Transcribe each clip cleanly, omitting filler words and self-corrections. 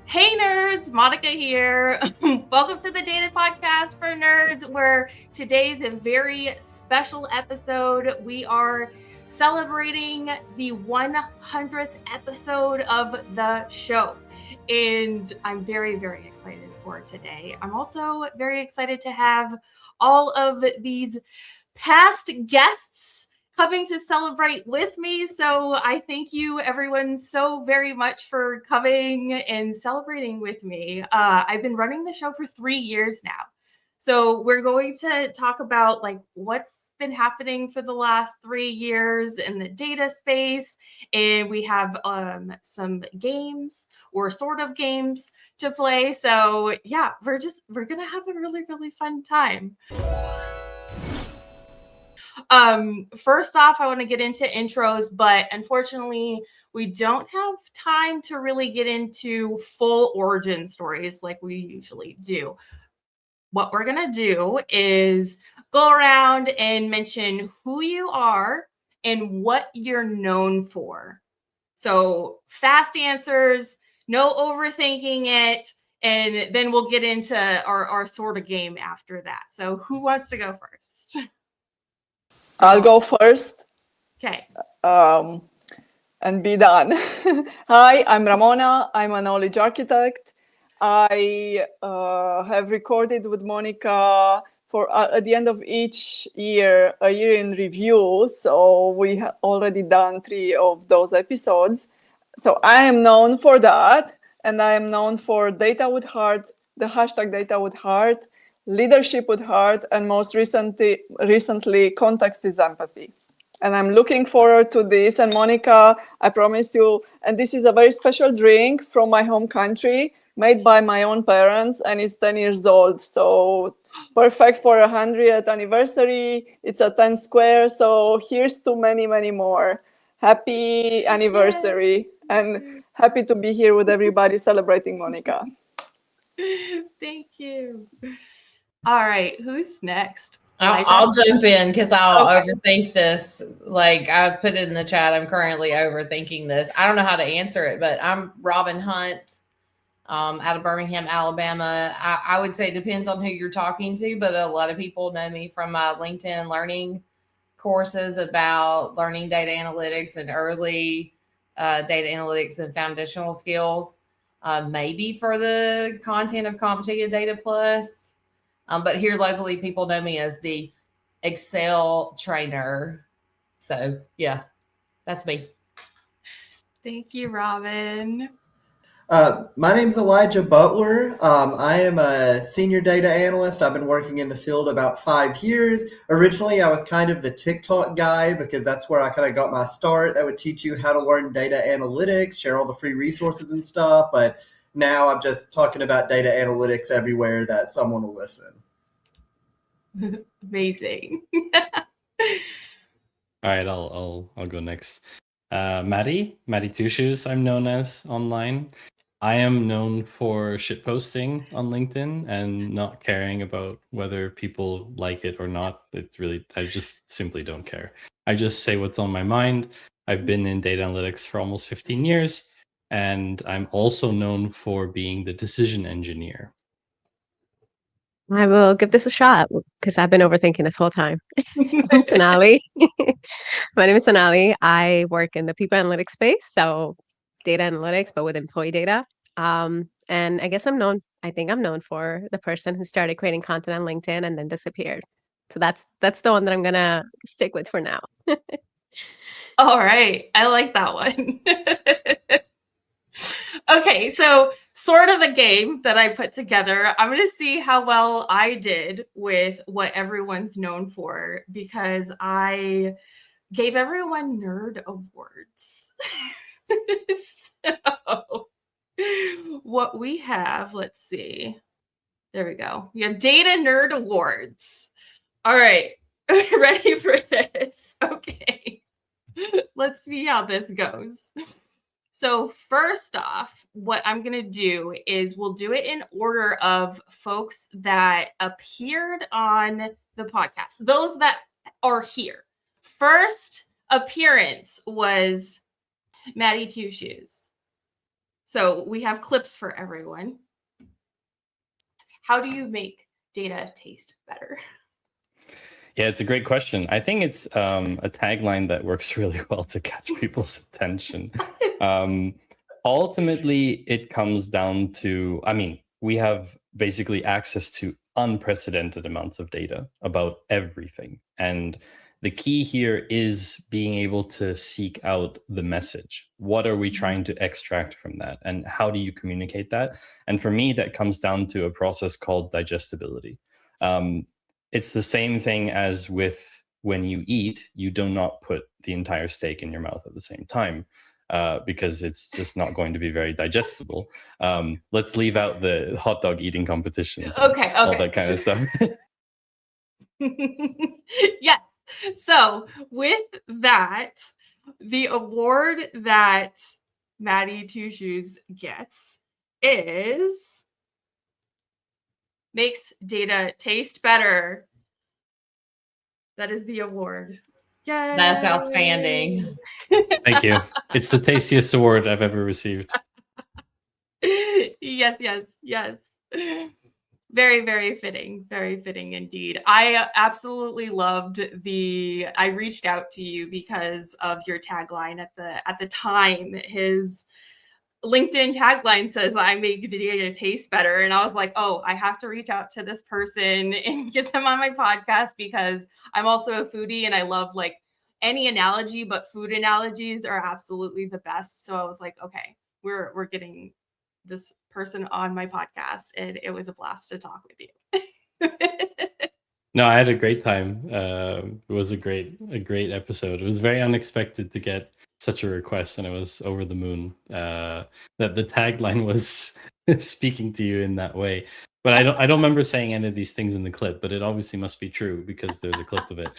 Hey nerds, Monica here. Welcome to the Data Podcast for Nerds, where today's a very special episode. We are celebrating the 100th episode of the show. And I'm very, very excited for today. I'm also very excited to have all of these past guests coming to celebrate with me. So I thank you everyone so very much for coming and celebrating with me. I've been running the show for 3 years now. So we're going to talk about like what's been happening for the last 3 years in the data space. And we have some games or sort of games to play. So yeah, we're going to have a really, really fun time. First off, I want to get into intros, but unfortunately, we don't have time to really get into full origin stories like we usually do. What we're going to do is go around and mention who you are and what you're known for. So fast answers, no overthinking it, and then we'll get into our sort of game after that. So who wants to go first? I'll go first. Okay. And be done. Hi, I'm Ramona. I'm a knowledge architect. I have recorded with Monica for at the end of each year, a year in review. So we have already done 3 of those episodes. So I am known for that. And I am known for data with heart, the hashtag data with heart, leadership with heart, and most recently context is empathy. And I'm looking forward to this. And Monica, I promise you, and this is a very special drink from my home country, made by my own parents, and it's 10 years old. So perfect for 100th anniversary. It's a 10 square. So here's to many, many more. Happy anniversary. And happy to be here with everybody celebrating Monica. Thank you. All right, who's next? I'll jump in because I'll overthink this. Like I put it in the chat, I'm currently overthinking this. I don't know how to answer it, but I'm Robin Hunt out of Birmingham, Alabama. I would say it depends on who you're talking to, but a lot of people know me from my LinkedIn learning courses about learning data analytics and early data analytics and foundational skills. Maybe for the content of CompTIA Data Plus. But here locally, people know me as the Excel trainer. So, yeah, that's me. Thank you, Robin. My name's Elijah Butler. I am a senior data analyst. I've been working in the field about 5 years. Originally, I was kind of the TikTok guy because that's where I kind of got my start. That would teach you how to learn data analytics, share all the free resources and stuff. But now I'm just talking about data analytics everywhere that someone will listen. Amazing. All right, I'll go next. Maddie Two Shoes, I'm known as online. I am known for shitposting on LinkedIn and not caring about whether people like it or not. It's really, I just simply don't care. I just say what's on my mind. I've been in data analytics for almost 15 years, and I'm also known for being the decision engineer. I will give this a shot because I've been overthinking this whole time. I'm Sonali. My name is Sonali. I work in the people analytics space, so data analytics, but with employee data. And I guess I think I'm known for the person who started creating content on LinkedIn and then disappeared. So that's the one that I'm gonna stick with for now. All right, I like that one. Okay, so sort of a game that I put together. I'm going to see how well I did with what everyone's known for because I gave everyone nerd awards. So what we have, let's see. There we go. We have Data Nerd Awards. All right, ready for this? Okay, let's see how this goes. So first off, what I'm going to do is we'll do it in order of folks that appeared on the podcast, those that are here. First appearance was Maddie Two Shoes. So we have clips for everyone. How do you make data taste better? Yeah, it's a great question. I think it's a tagline that works really well to catch people's attention. Ultimately, it comes down to, I mean, we have basically access to unprecedented amounts of data about everything. And the key here is being able to seek out the message. What are we trying to extract from that? And how do you communicate that? And for me, that comes down to a process called digestibility. It's the same thing as with when you eat, you do not put the entire steak in your mouth at the same time. Because it's just not going to be very digestible. Let's leave out the hot dog eating competitions, Okay. all that kind of stuff. Yes. So with that, the award that Maddie Two Shoes gets is makes data taste better. That is the award. Yay. That's outstanding. Thank you. It's the tastiest award I've ever received. Yes. Very, very fitting. Very fitting indeed. I absolutely loved I reached out to you because of your tagline at the time. His LinkedIn tagline says, "I make data taste better." And I was like, oh, I have to reach out to this person and get them on my podcast because I'm also a foodie and I love like any analogy, but food analogies are absolutely the best. So I was like, okay, we're getting this person on my podcast, and it was a blast to talk with you. No, I had a great time. It was a great episode. It was very unexpected to get such a request, and I was over the moon that the tagline was speaking to you in that way. But I don't remember saying any of these things in the clip, but it obviously must be true because there's a clip of it.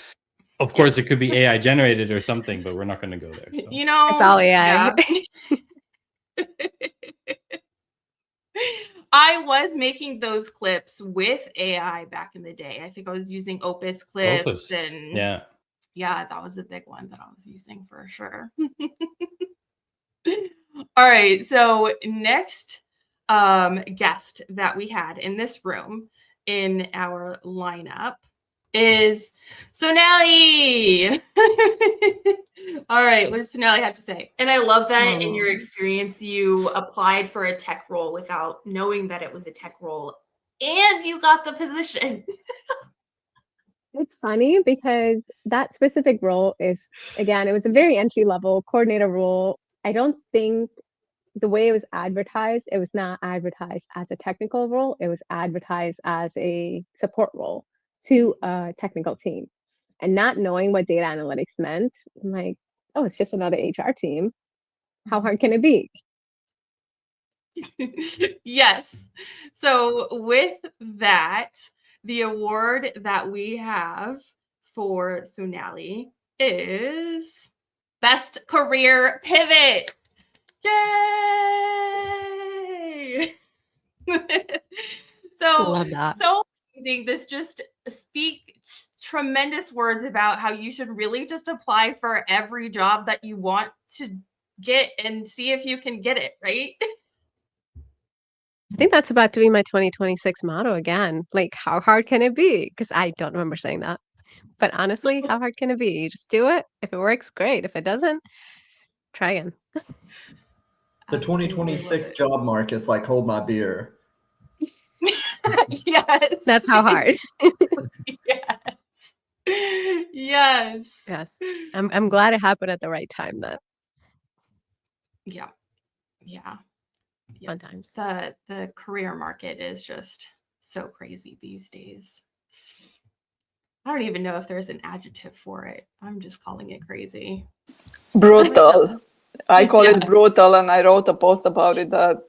Of course, it could be AI generated or something, but we're not going to go there. So. You know, It's all AI. Yeah. I was making those clips with AI back in the day. I think I was using Opus clips, and yeah, that was a big one that I was using for sure. All right, so next guest that we had in this room in our lineup is Sonali. All right, what does Sonali have to say? And I love that in your experience, you applied for a tech role without knowing that it was a tech role, and you got the position. It's funny because that specific role is, again, it was a very entry level coordinator role. I don't think the way it was advertised, it was not advertised as a technical role. It was advertised as a support role to a technical team. And not knowing what data analytics meant, I'm like, oh, it's just another HR team. How hard can it be? Yes. So with that, the award that we have for Sonali is Best Career Pivot. Yay! Love that. So amazing. This just speak tremendous words about how you should really just apply for every job that you want to get and see if you can get it, right? I think that's about to be my 2026 motto again. Like, how hard can it be? Because I don't remember saying that. But honestly, how hard can it be? You just do it. If it works, great. If it doesn't, try again. The 2026 job market's like hold my beer. Yes. That's how hard. Yes. Yes. I'm glad it happened at the right time then. Yeah. Fun times. The career market is just so crazy these days. I don't even know if there's an adjective for it. I'm just calling it crazy. Brutal. I call it brutal, and I wrote a post about it that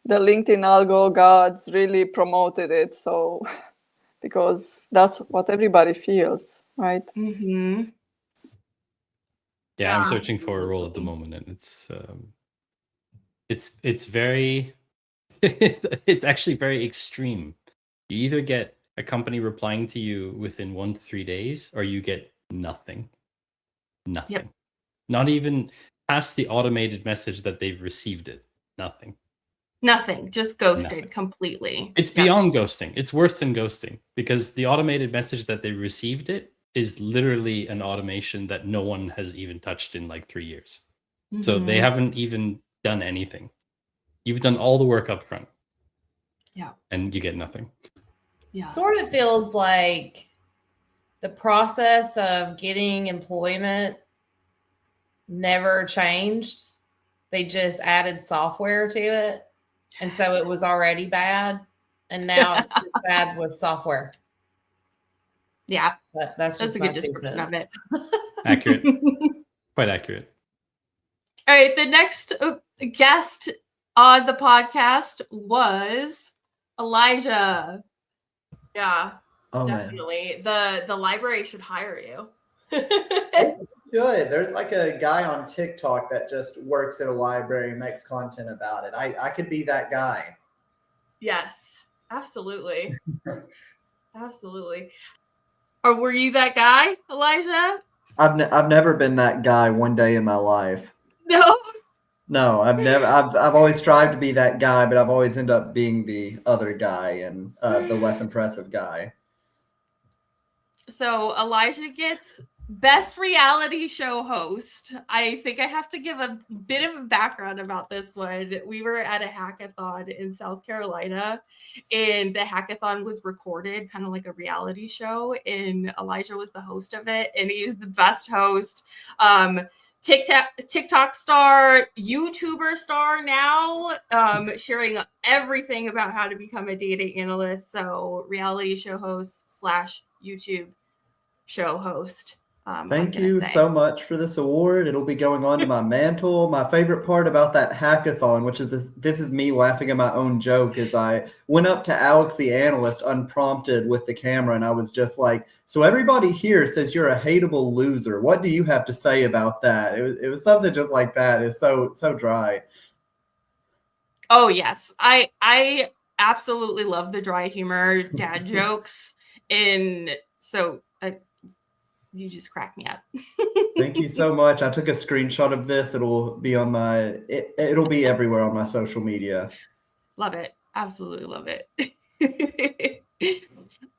the LinkedIn algo gods really promoted it. So, because that's what everybody feels, right? Mm-hmm. Yeah, I'm searching for a role at the moment, and it's very it's actually very extreme. You either get a company replying to you within 1 to 3 days, or you get nothing. Yep. Not even past the automated message that they've received it. nothing. Nothing, just ghosted Nothing. completely. It's beyond ghosting. It's worse than ghosting because the automated message that they received it is literally an automation that no one has even touched in like 3 years. So they haven't even done anything. You've done all the work up front. Yeah. And you get nothing. Yeah. Sort of feels like the process of getting employment never changed. They just added software to it. And so it was already bad. And now it's just bad with software. Yeah. But that's That's just a my good 2 description of cents. it. Accurate. Quite accurate. All right. The next guest on the podcast was Elijah. Yeah, Oh man. definitely. The library should hire you. Good. There's like a guy on TikTok that just works at a library and makes content about it. I could be that guy. Yes, absolutely. Absolutely. Or were you that guy, Elijah? I've never been that guy one day in my life. No. No, I've always strived to be that guy, but I've always ended up being the other guy and the less impressive guy. So Elijah gets best reality show host. I think I have to give a bit of a background about this one. We were at a hackathon in South Carolina, and the hackathon was recorded, kind of like a reality show, and Elijah was the host of it, and he was the best host. TikTok star, YouTuber star now, sharing everything about how to become a data analyst. So reality show host / YouTube show host. Thank you so much for this award. It'll be going on to my mantle. My favorite part about that hackathon, which is this is me laughing at my own joke, is I went up to Alex the analyst unprompted with the camera and I was just like, so everybody here says you're a hateable loser. What do you have to say about that? It was something just like that. It's so dry. Oh yes. I absolutely love the dry humor dad jokes. And so you just crack me up. Thank you so much. I took a screenshot of this. It'll be on it'll be everywhere on my social media. Love it. Absolutely love it.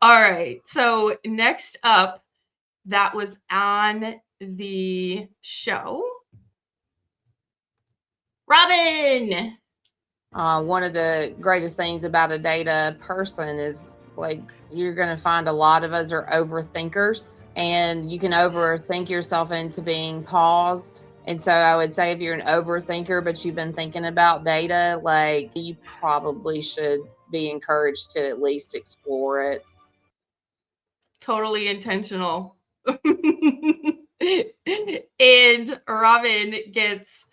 All right. So next up, that was on the show. Robin. One of the greatest things about a data person is like you're going to find a lot of us are overthinkers, and you can overthink yourself into being paused. And so I would say if you're an overthinker, but you've been thinking about data, like you probably should be encouraged to at least explore it. Totally intentional. And Robin gets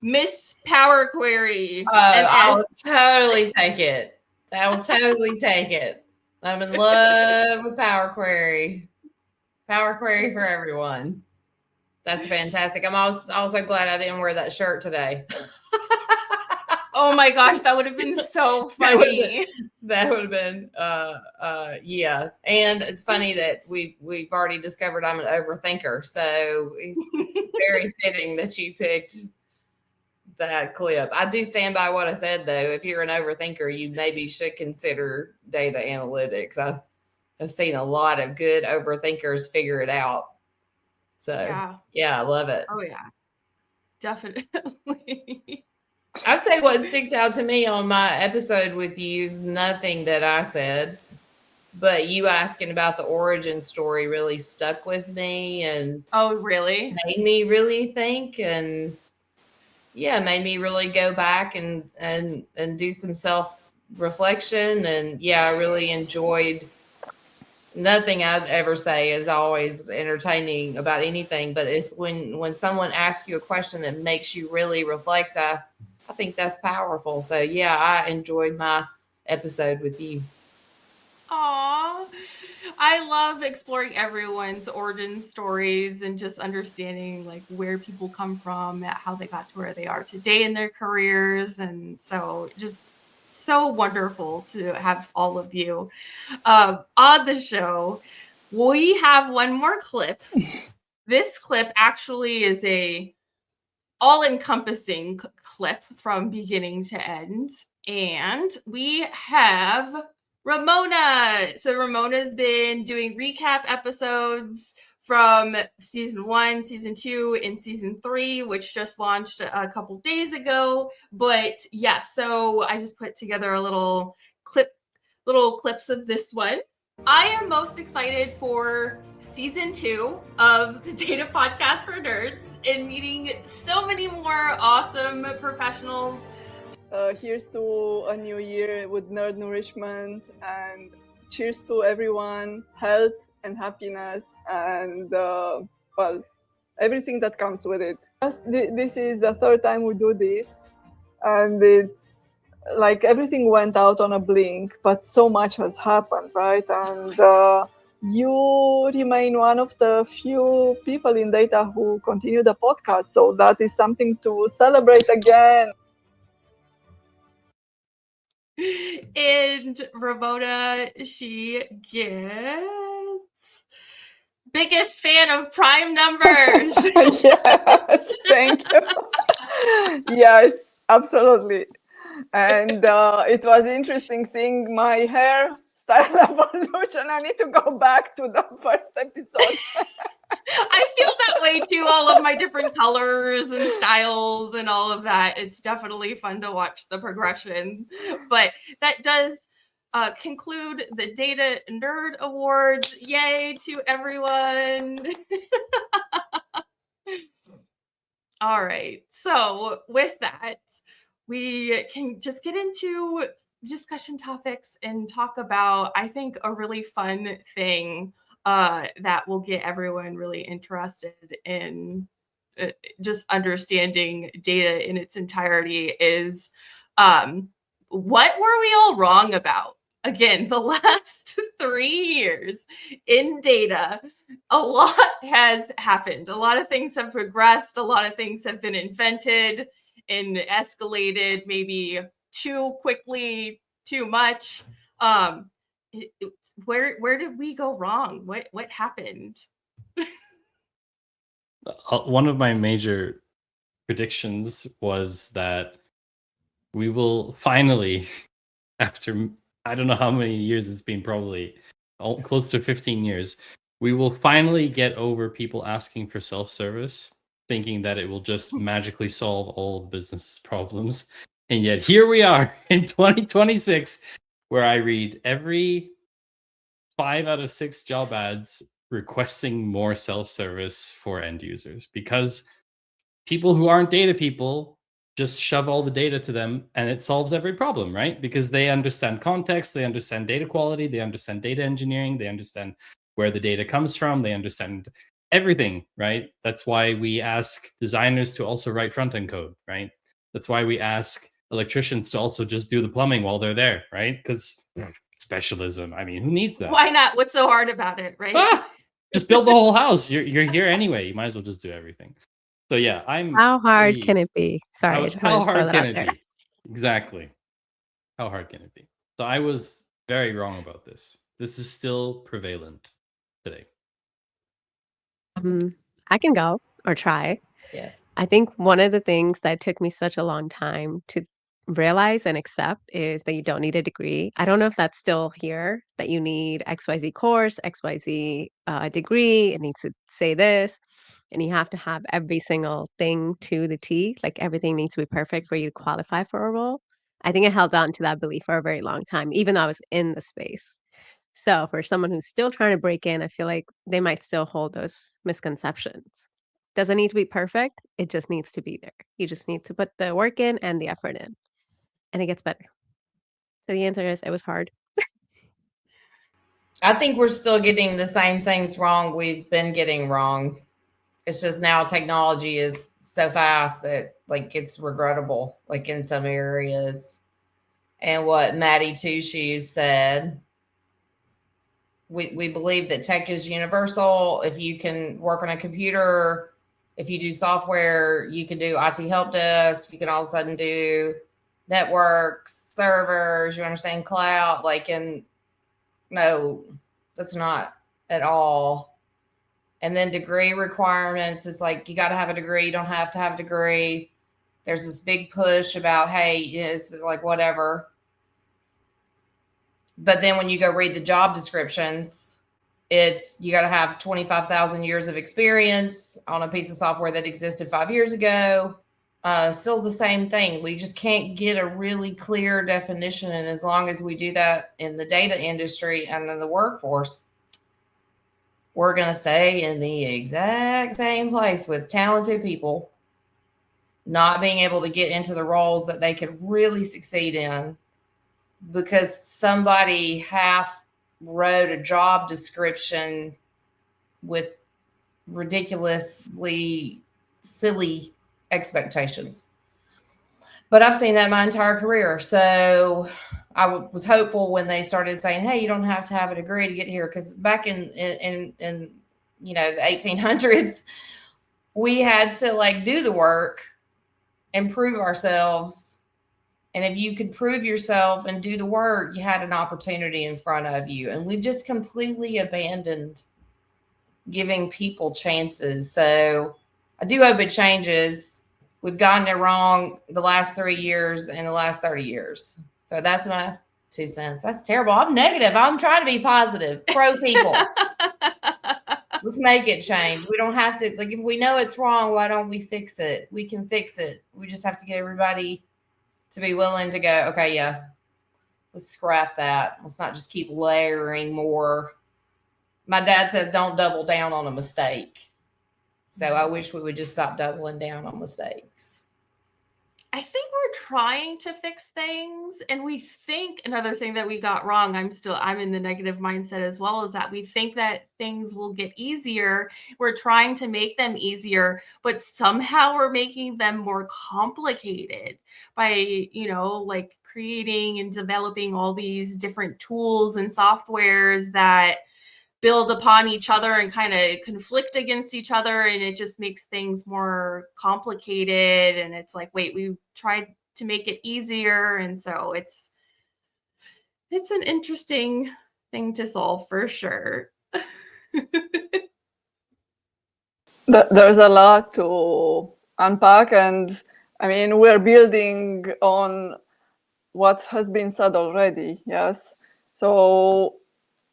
Miss Power Query. Oh, I will totally take it. I will totally take it. I'm in love with Power Query. Power Query for everyone. That's fantastic. I'm also glad I didn't wear that shirt today. Oh my gosh, that would have been so funny. That would have been yeah. And it's funny that we've already discovered I'm an overthinker. So it's very fitting that you picked that clip. I do stand by what I said though. If you're an overthinker, you maybe should consider data analytics. I've seen a lot of good overthinkers figure it out. So yeah, I love it. Oh yeah, definitely. I'd say what sticks out to me on my episode with you is nothing that I said, but you asking about the origin story really stuck with me and oh really made me really think, and yeah, made me really go back and do some self-reflection. And yeah, I really enjoyed. Nothing I'd ever say is always entertaining about anything, but it's when someone asks you a question that makes you really reflect, I think that's powerful. So yeah, I enjoyed my episode with you. Aw, I love exploring everyone's origin stories and just understanding like where people come from, how they got to where they are today in their careers. And so just so wonderful to have all of you on the show. We have one more clip. This clip actually is a all-encompassing clip from beginning to end. And we have Ramona. So Ramona's been doing recap episodes from season 1, season 2, and season 3, which just launched a couple days ago. But yeah, so I just put together a little clips of this one. I am most excited for season 2 of the Data Podcast for Nerds and meeting so many more awesome professionals. Here's to a new year with nerd nourishment, and cheers to everyone, health and happiness, and well, everything that comes with it. This is the third time we do this, and it's like everything went out on a blink, but so much has happened, right? And you remain one of the few people in data who continue the podcast, so that is something to celebrate again. And Ramona, she gets biggest fan of prime numbers. Yes, thank you. Yes, absolutely. And it was interesting seeing my hair style evolution. I need to go back to the first episode. I feel that way too, all of my different colors and styles and all of that. It's definitely fun to watch the progression. But that does conclude the Data Nerd Awards. Yay to everyone. All right. So with that, we can just get into discussion topics and talk about, I think, a really fun thing that will get everyone really interested in just understanding data in its entirety is what were we all wrong about? Again, the last 3 years in data, a lot has happened. A lot of things have progressed. A lot of things have been invented and escalated maybe too quickly, too much. Where did we go wrong? What happened? One of my major predictions was that we will finally, after I don't know how many years it's been, probably close to 15 years, we will finally get over people asking for self-service, thinking that it will just magically solve all of business's problems. And yet here we are in 2026, where I read every 5 out of 6 job ads requesting more self-service for end users, because people who aren't data people just shove all the data to them and it solves every problem, right? Because they understand context, they understand data quality, they understand data engineering, they understand where the data comes from, they understand everything, right? That's why we ask designers to also write front-end code, right? That's why we ask electricians to also just do the plumbing while they're there, right? Because specialism, I mean, who needs that? Why not? What's so hard about it, right? Just build the whole house. You're here anyway. You might as well just do everything. So yeah, How hard can it be? Sorry, I just how wanted to throw hard that can out it there. be? Exactly. How hard can it be? So I was very wrong about this. This is still prevalent today. I can go or try. Yeah. I think one of the things that took me such a long time to realize and accept is that you don't need a degree. I don't know if that's still here, that you need XYZ course, XYZ degree. It needs to say this, and you have to have every single thing to the T. Like everything needs to be perfect for you to qualify for a role. I think I held on to that belief for a very long time, even though I was in the space. So for someone who's still trying to break in, I feel like they might still hold those misconceptions. Doesn't need to be perfect. It just needs to be there. You just need to put the work in and the effort in, and it gets better. So the answer is it was hard. I think we're still getting the same things wrong we've been getting wrong. It's just now technology is so fast that like it's regrettable, like in some areas. And what Maddie Two Shoes said, we believe that tech is universal. If you can work on a computer, if you do software, you can do IT help desk. You can all of a sudden do networks, servers. You understand cloud, like, and no, that's not at all And then degree requirements, it's like you got to have a degree, you don't have to have a degree. There's this big push about, hey, it's like whatever. But then when you go read the job descriptions, it's you got to have 25,000 years of experience on a piece of software that existed 5 years ago. Still the same thing. We just can't get a really clear definition. And as long as we do that in the data industry and in the workforce, we're going to stay in the exact same place with talented people not being able to get into the roles that they could really succeed in because somebody half wrote a job description with ridiculously silly expectations. But I've seen that my entire career. So I was hopeful when they started saying, hey, you don't have to have a degree to get here. Because back in the 1800s, we had to like do the work and prove ourselves. And if you could prove yourself and do the work, you had an opportunity in front of you. And we've just completely abandoned giving people chances. So I do hope it changes. We've gotten it wrong the last 3 years and the last 30 years. So that's my 2 cents. That's terrible. I'm negative. I'm trying to be positive. Pro people. Let's make it change. We don't have to, like, if we know it's wrong, why don't we fix it? We can fix it. We just have to get everybody to be willing to go, okay, yeah, let's scrap that. Let's not just keep layering more. My dad says don't double down on a mistake. So I wish we would just stop doubling down on mistakes. I think we're trying to fix things, and we think another thing that we got wrong, I'm in the negative mindset as well, is that we think that things will get easier. We're trying to make them easier, but somehow we're making them more complicated by, like creating and developing all these different tools and softwares that build upon each other and kind of conflict against each other, and it just makes things more complicated. And it's like, wait, we tried to make it easier, and so it's an interesting thing to solve for sure. There's a lot to unpack, and I mean, we're building on what has been said already. Yes, so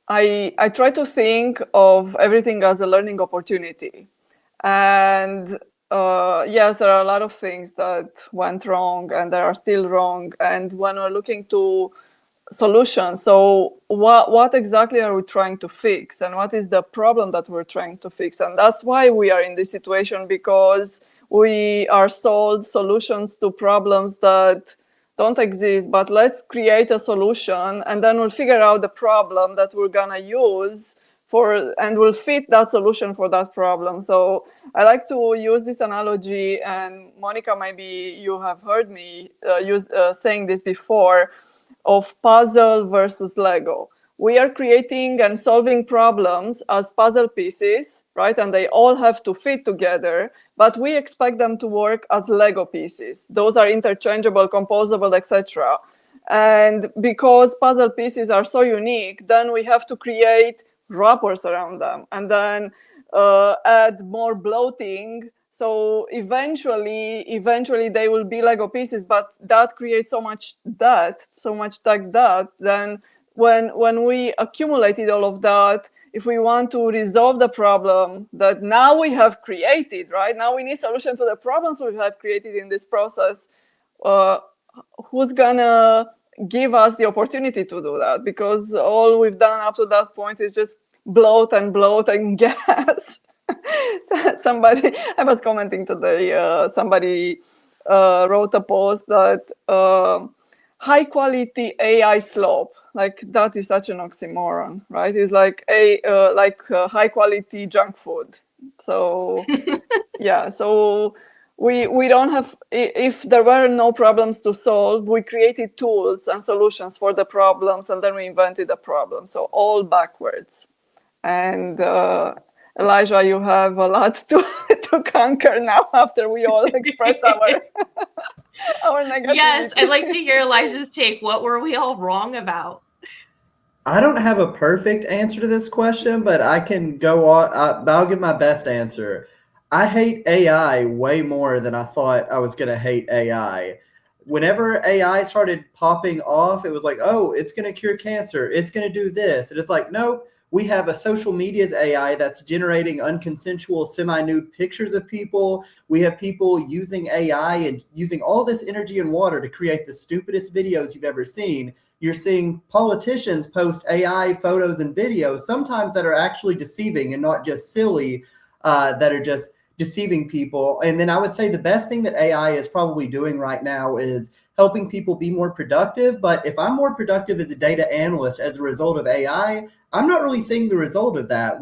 I try to think of everything as a learning opportunity. And yes, there are a lot of things that went wrong and that are still wrong. And when we're looking to solutions, so what exactly are we trying to fix? And what is the problem that we're trying to fix? And that's why we are in this situation, because we are sold solutions to problems that don't exist, but let's create a solution and then we'll figure out the problem that we're gonna use and we'll fit that solution for that problem. So I like to use this analogy, and Monica, maybe you have heard me saying this before, of puzzle versus Lego. We are creating and solving problems as puzzle pieces, right? And they all have to fit together, but we expect them to work as Lego pieces. Those are interchangeable, composable, etc. And because puzzle pieces are so unique, then we have to create wrappers around them and then add more bloating. So eventually they will be Lego pieces, but that creates so much debt, then when we accumulated all of that, if we want to resolve the problem that now we have created, right? Now we need solution to the problems we have created in this process. Who's gonna give us the opportunity to do that? Because all we've done up to that point is just bloat and gas. I was commenting today, somebody wrote a post that high quality AI slope, like that is such an oxymoron, right? It's like high quality junk food. So yeah, so we don't have, if there were no problems to solve, we created tools and solutions for the problems, and then we invented the problem. So all backwards. And Elijah, you have a lot to conquer now after we all express our negativity. Yes, I'd like to hear Elijah's take. What were we all wrong about? I don't have a perfect answer to this question, but I can go on. I'll give my best answer. I hate AI way more than I thought I was going to hate AI. Whenever AI started popping off, it was like, oh, it's going to cure cancer. It's going to do this. And it's like, nope, we have a social media's AI that's generating unconsensual semi-nude pictures of people. We have people using AI and using all this energy and water to create the stupidest videos you've ever seen. You're seeing politicians post AI photos and videos, sometimes that are actually deceiving and not just silly, that are just deceiving people. And then I would say the best thing that AI is probably doing right now is helping people be more productive. But if I'm more productive as a data analyst as a result of AI, I'm not really seeing the result of that.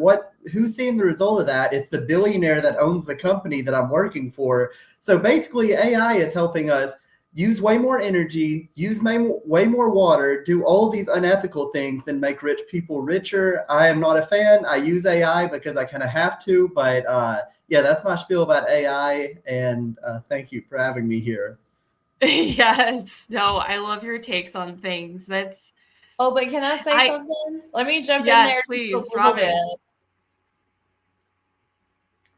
Who's seeing the result of that? It's the billionaire that owns the company that I'm working for. So basically, AI is helping us use way more energy, use way more water, do all these unethical things than make rich people richer. I am not a fan. I use AI because I kind of have to, but yeah, that's my spiel about AI, and thank you for having me here. Yes. No, I love your takes on things. That's Oh, but can I say something? Let me jump in yes, there please, just a little Robin. bit.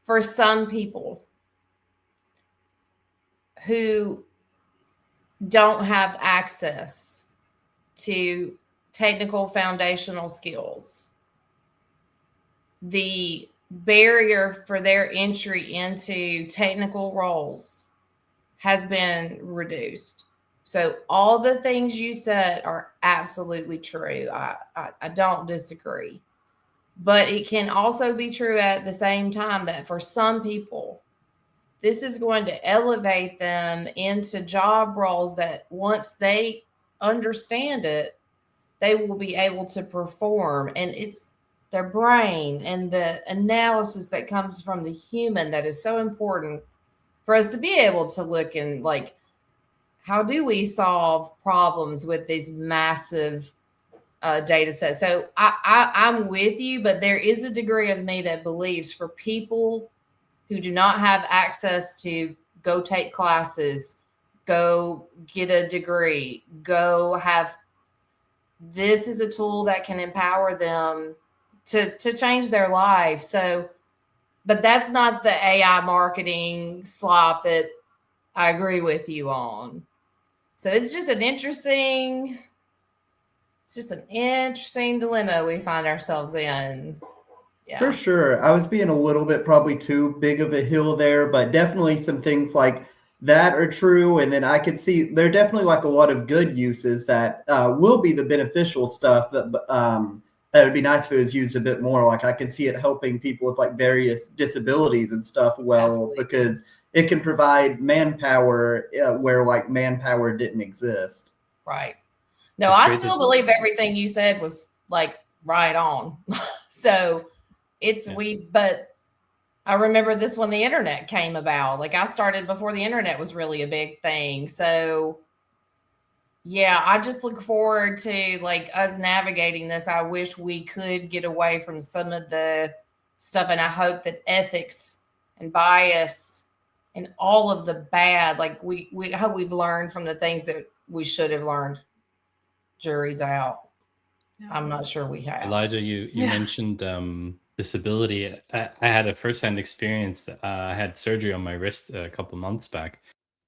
For some people who don't have access to technical foundational skills, the barrier for their entry into technical roles has been reduced. So all the things you said are absolutely true. I don't disagree. But it can also be true at the same time that for some people, this is going to elevate them into job roles that once they understand it, they will be able to perform. And it's their brain and the analysis that comes from the human that is so important for us to be able to look and like, how do we solve problems with these massive data sets? So I'm with you, but there is a degree of me that believes for people who do not have access to go take classes, go get a degree, go have, this is a tool that can empower them to change their lives. So, but that's not the AI marketing slop that I agree with you on. So it's just an interesting dilemma we find ourselves in. Yeah. For sure. I was being a little bit probably too big of a hill there, but definitely some things like that are true. And then I could see there are definitely like a lot of good uses that will be the beneficial stuff that would be nice if it was used a bit more. Like I could see it helping people with like various disabilities and stuff well, Absolutely. because it can provide manpower where like manpower didn't exist. Right. No, It's I great still that- believe everything you said was like right on. So it's Yeah. but I remember this when the internet came about. Like I started before the internet was really a big thing. So yeah, I just look forward to like us navigating this. I wish we could get away from some of the stuff, and I hope that ethics and bias and all of the bad, like we I hope we've learned from the things that we should have learned. Jury's out. Yeah. I'm not sure we have. Elijah, you Yeah. mentioned disability. I had a firsthand experience. I had surgery on my wrist a couple months back,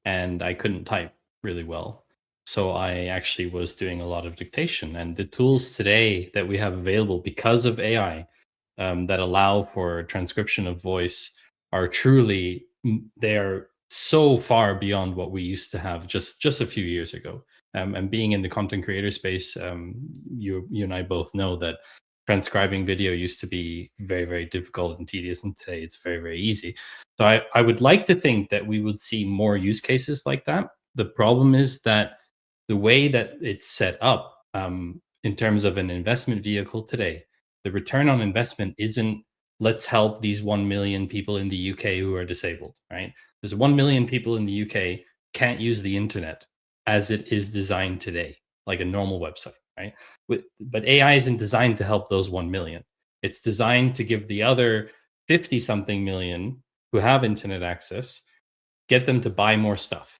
and I couldn't type really well. So I actually was doing a lot of dictation. And the tools today that we have available because of AI that allow for transcription of voice are truly, they're so far beyond what we used to have just a few years ago. And being in the content creator space, you and I both know that transcribing video used to be very, very difficult and tedious, and today it's very, very easy. So I would like to think that we would see more use cases like that. The problem is that the way that it's set up in terms of an investment vehicle today, the return on investment isn't, let's help these 1 million people in the UK who are disabled, right? There's 1 million people in the UK can't use the internet as it is designed today, like a normal website, right? But AI isn't designed to help those 1 million. It's designed to give the other 50 something million who have internet access, get them to buy more stuff,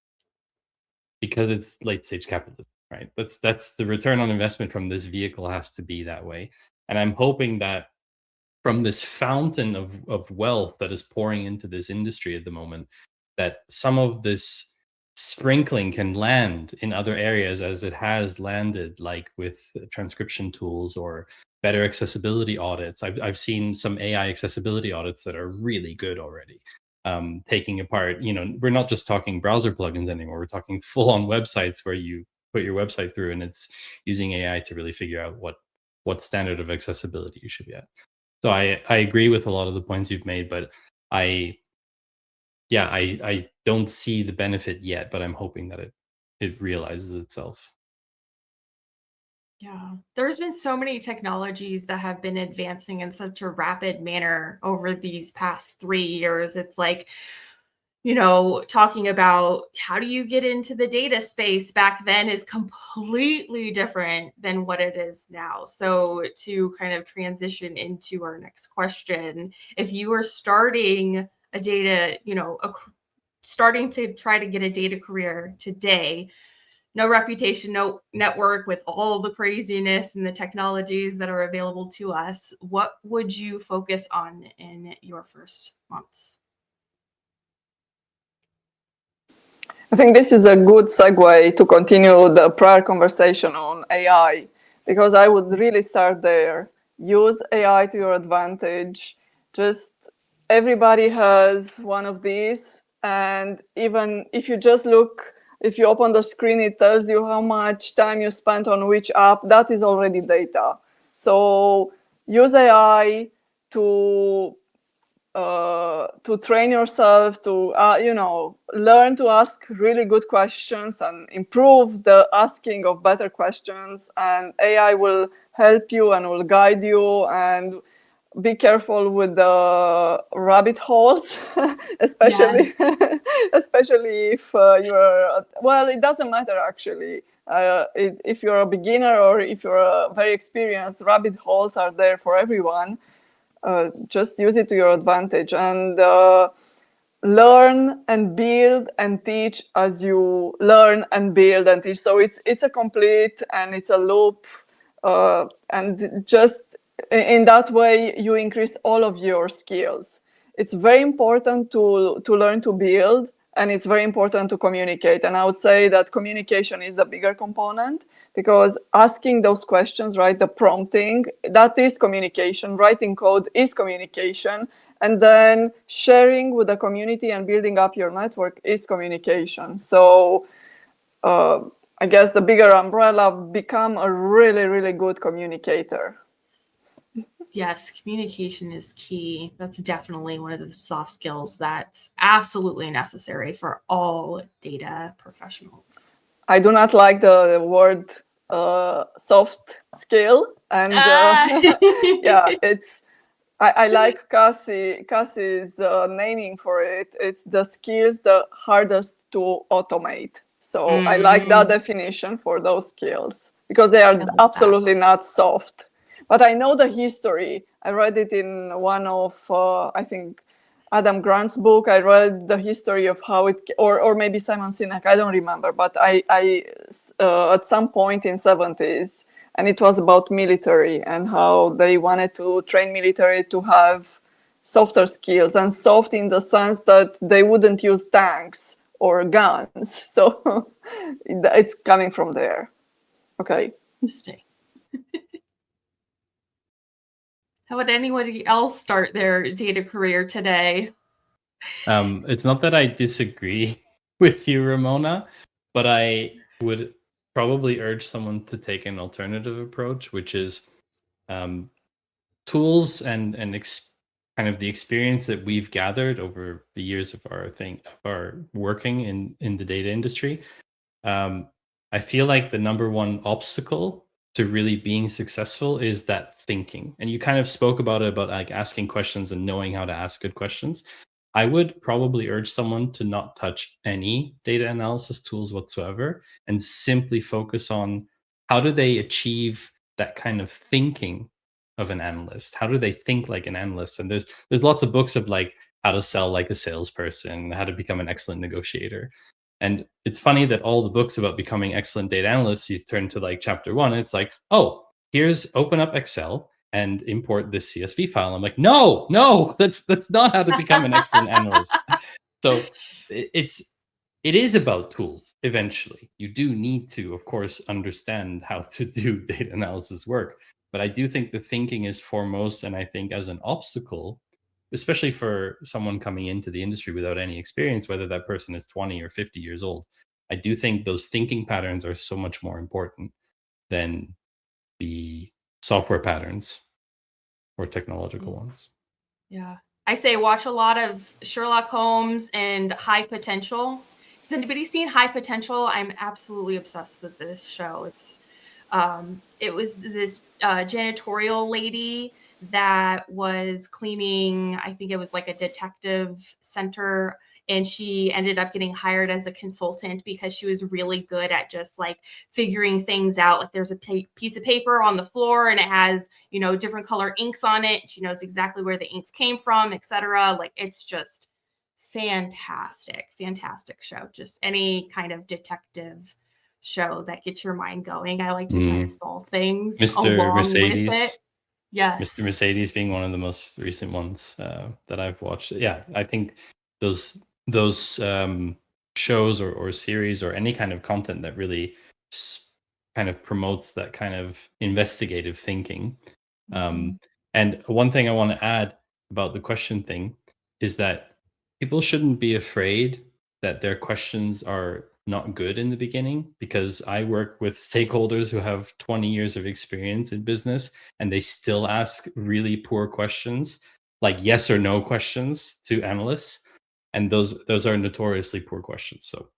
because it's late stage capitalism. right? That's the return on investment from this vehicle has to be that way. And I'm hoping that from this fountain of wealth that is pouring into this industry at the moment, that some of this sprinkling can land in other areas as it has landed, like with transcription tools or better accessibility audits. I've seen some AI accessibility audits that are really good already. Taking apart, we're not just talking browser plugins anymore. We're talking full-on websites where you put your website through and it's using AI to really figure out what standard of accessibility you should be at. So I agree with a lot of the points you've made, but I don't see the benefit yet, but I'm hoping that it realizes itself. Yeah, there's been so many technologies that have been advancing in such a rapid manner over these past 3 years. It's like, talking about how do you get into the data space back then is completely different than what it is now. So to kind of transition into our next question, if you are starting a data, starting to try to get a data career today, no reputation, no network, with all the craziness and the technologies that are available to us, what would you focus on in your first months? I think this is a good segue to continue the prior conversation on AI, because I would really start there. Use AI to your advantage. Just everybody has one of these. And even if you just look, if you open the screen, it tells you how much time you spent on which app. That is already data. So use AI to train yourself, to learn to ask really good questions and improve the asking of better questions. And AI will help you and will guide you. And be careful with the rabbit holes, especially especially if you're, well, it doesn't matter actually. If you're a beginner or if you're a very experienced, rabbit holes are there for everyone. Just use it to your advantage and learn and build and teach as you learn and build and teach. So it's a complete and it's a loop, and just in that way you increase all of your skills. It's very important to learn to build, and it's very important to communicate. And I would say that communication is a bigger component, because asking those questions, right, the prompting, that is communication. Writing code is communication. And then sharing with the community and building up your network is communication. So I guess the bigger umbrella, become a really, really good communicator. Yes, communication is key. That's definitely one of the soft skills that's absolutely necessary for all data professionals. I do not like the word soft skill. And yeah, I like Cassie's naming for it. It's the skills the hardest to automate. So I like that definition for those skills, because they are absolutely not soft. But I know the history. I read it in one of, I think, Adam Grant's book. I read the history of how it, or maybe Simon Sinek, I don't remember. But I at some point in 70s, and it was about military and how they wanted to train military to have softer skills, and soft in the sense that they wouldn't use tanks or guns. So it's coming from there. Okay. Interesting. How would anybody else start their data career today? It's not that I disagree with you, Ramona, but I would probably urge someone to take an alternative approach, which is tools and kind of the experience that we've gathered over the years of our working in the data industry. I feel like the number one obstacle to really being successful is that thinking. And you kind of spoke about it, about like asking questions and knowing how to ask good questions. I would probably urge someone to not touch any data analysis tools whatsoever and simply focus on how do they achieve that kind of thinking of an analyst? How do they think like an analyst? And there's lots of books of like how to sell like a salesperson, how to become an excellent negotiator. And it's funny that all the books about becoming excellent data analysts, you turn to like chapter 1, and it's like, oh, here's open up Excel and import this CSV file. I'm like, no, that's not how to become an excellent analyst. So it is about tools. Eventually, you do need to, of course, understand how to do data analysis work. But I do think the thinking is foremost, and I think as an obstacle, especially for someone coming into the industry without any experience, whether that person is 20 or 50 years old, I do think those thinking patterns are so much more important than the software patterns or technological ones. Yeah. I say watch a lot of Sherlock Holmes and High Potential. Has anybody seen High Potential? I'm absolutely obsessed with this show. It was this janitorial lady that was cleaning, I think it was like a detective center, and she ended up getting hired as a consultant because she was really good at just like figuring things out. Like there's a piece of paper on the floor and it has, different color inks on it. She knows exactly where the inks came from, etc. Like it's just fantastic show. Just any kind of detective show that gets your mind going. I like to try to solve things Mr. Mercedes. with it. Yes. Mr. Mercedes being one of the most recent ones that I've watched. Yeah, I think those shows or series or any kind of content that really kind of promotes that kind of investigative thinking. And one thing I want to add about the question thing is that people shouldn't be afraid that their questions are not good in the beginning, because I work with stakeholders who have 20 years of experience in business and they still ask really poor questions, like yes or no questions to analysts. And those are notoriously poor questions. So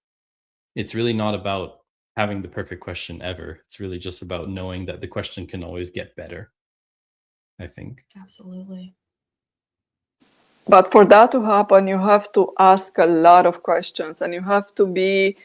it's really not about having the perfect question ever. It's really just about knowing that the question can always get better, I think. Absolutely. But for that to happen, you have to ask a lot of questions, and you have to be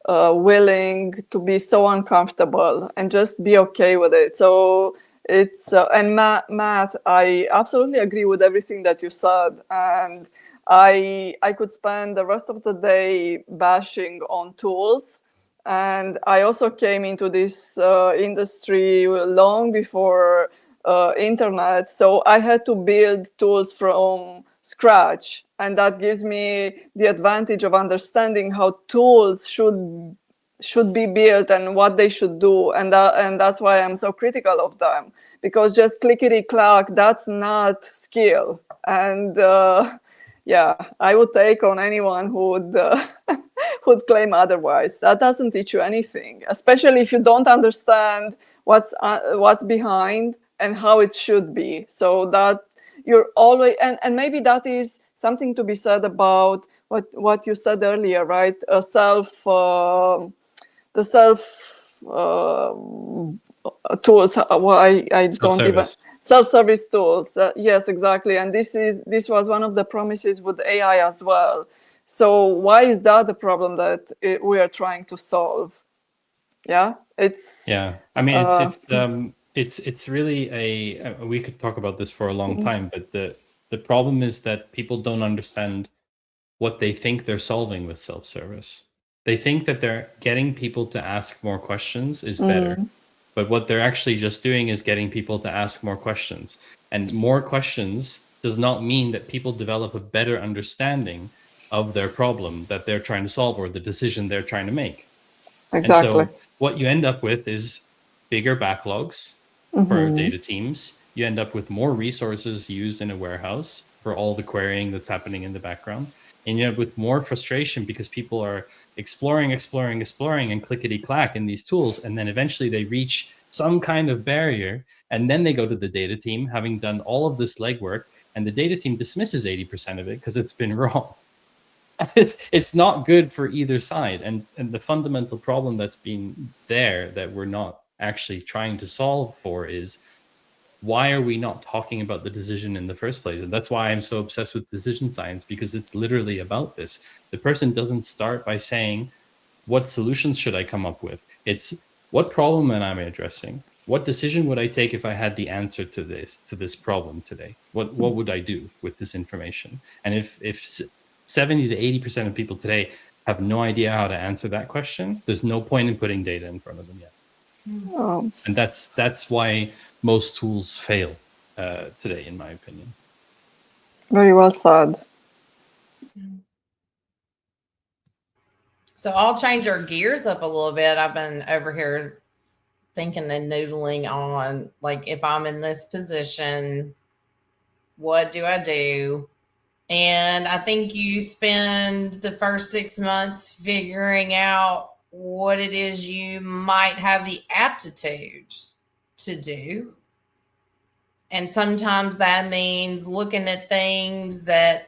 willing to be so uncomfortable and just be okay with it. So it's and Matt, I absolutely agree with everything that you said, and I could spend the rest of the day bashing on tools. And I also came into this industry long before internet, so I had to build tools from scratch, and that gives me the advantage of understanding how tools should be built and what they should do, and that's why I'm so critical of them, because just clickety clack, that's not skill. And yeah, I would take on anyone who would claim otherwise. That doesn't teach you anything, especially if you don't understand what's behind and how it should be. So that you're always, and maybe that is something to be said about what you said earlier, right? The self tools. I don't even self-service tools. Yes, exactly. And this was one of the promises with AI as well. So why is that the problem that we are trying to solve? Yeah, I mean, it's really we could talk about this for a long time, but the problem is that people don't understand what they think they're solving with self-service. They think that they're getting people to ask more questions is better, but what they're actually just doing is getting people to ask more questions. And more questions does not mean that people develop a better understanding of their problem that they're trying to solve or the decision they're trying to make. Exactly. And so what you end up with is bigger backlogs for data teams. You end up with more resources used in a warehouse for all the querying that's happening in the background. And you end up with more frustration because people are exploring and clickety clack in these tools. And then eventually they reach some kind of barrier. And then they go to the data team having done all of this legwork. And the data team dismisses 80% of it because it's been wrong. It's not good for either side. And the fundamental problem that's been there that we're not actually trying to solve for is, why are we not talking about the decision in the first place? And that's why I'm so obsessed with decision science, because it's literally about this. The person doesn't start by saying, what solutions should I come up with? It's, what problem am I addressing? What decision would I take if I had the answer to this problem today? What would I do with this information? And if 70 to 80% of people today have no idea how to answer that question, there's no point in putting data in front of them yet. Oh, And that's why most tools fail today, in my opinion. very well said. So I'll change our gears up a little bit. I've been over here thinking and noodling on, like, if I'm in this position, what do I do? And I think you spend the first 6 months figuring out what it is you might have the aptitude to do. And sometimes that means looking at things that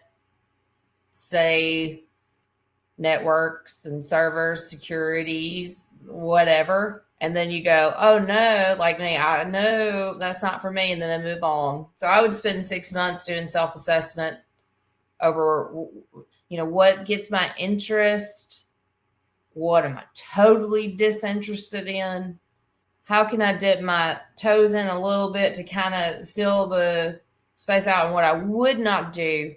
say networks and servers, securities, whatever. And then you go, oh no, like me, I know that's not for me. And then I move on. So I would spend 6 months doing self-assessment over, what gets my interest? What am I totally disinterested in? How can I dip my toes in a little bit to kind of fill the space out? And what I would not do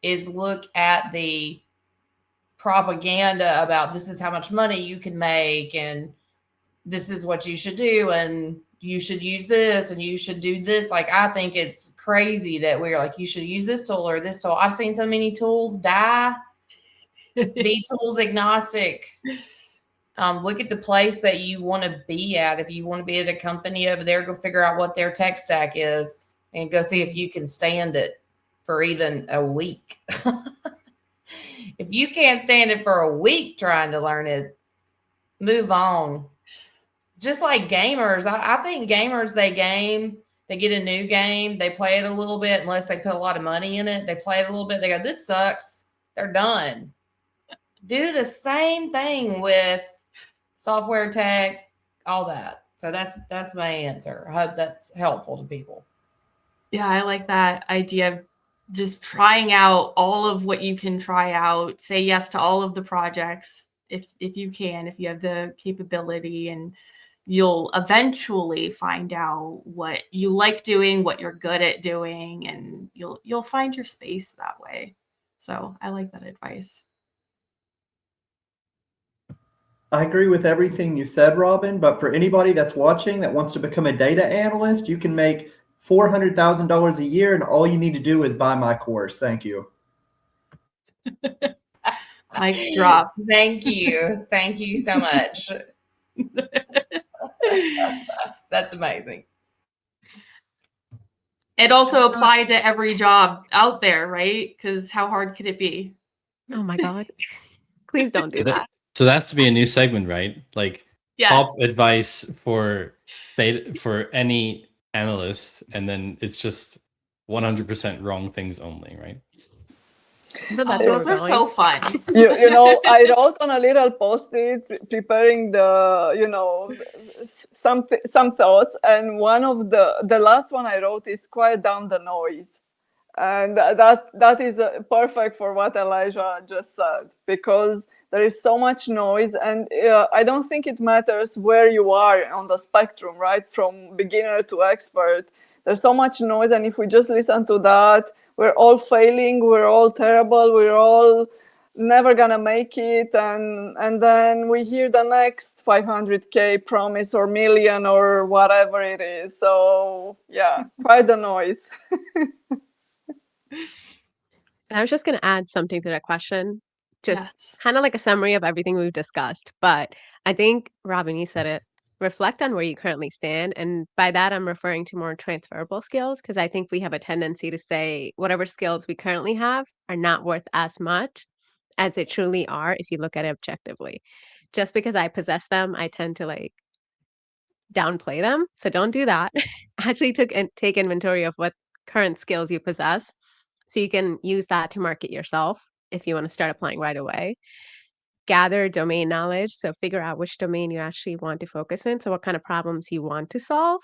is look at the propaganda about this is how much money you can make and this is what you should do and you should use this and you should do this. Like, I think it's crazy that we're like, you should use this tool or this tool. I've seen so many tools die. Be tools agnostic. Look at the place that you want to be at. If you want to be at a company over there, go figure out what their tech stack is and go see if you can stand it for even a week. If you can't stand it for a week trying to learn it, move on. Just like gamers, I think gamers, they get a new game, they play it a little bit, unless they put a lot of money in it. They play it a little bit, they go, this sucks. They're done. Do the same thing with software, tech, all that. So that's my answer. I hope that's helpful to people. Yeah, I like that idea of just trying out all of what you can try out. Say yes to all of the projects if you can, if you have the capability, and you'll eventually find out what you like doing, what you're good at doing, and you'll find your space that way. So I like that advice. I agree with everything you said, Robin, but for anybody that's watching that wants to become a data analyst, you can make $400,000 a year, and all you need to do is buy my course. Thank you. Mic drop. Thank you. Thank you so much. That's amazing. It also applied to every job out there, right? Because how hard could it be? Oh my God. Please don't do that. So that has to be a new segment, right? Like, Yes. top advice for any analyst, and then it's just 100% wrong things only, right? But that's Those are so fun. You know, I wrote on a little post-it preparing some thoughts, and one of the last one I wrote is quiet down the noise. And that is perfect for what Elijah just said, because there is so much noise, and I don't think it matters where you are on the spectrum, right? From beginner to expert, there's so much noise, and if we just listen to that, we're all failing, we're all terrible, we're all never gonna make it, and then we hear the next 500K promise or million or whatever it is. So yeah, quite the noise. And I was just going to add something to that question, just Yes. kind of like a summary of everything we've discussed. But I think, Robin, you said it, reflect on where you currently stand. And by that, I'm referring to more transferable skills, because I think we have a tendency to say whatever skills we currently have are not worth as much as they truly are if you look at it objectively. Just because I possess them, I tend to like downplay them. So don't do that. Actually take inventory of what current skills you possess, so you can use that to market yourself if you want to start applying right away. Gather domain knowledge. So figure out which domain you actually want to focus in. So what kind of problems you want to solve,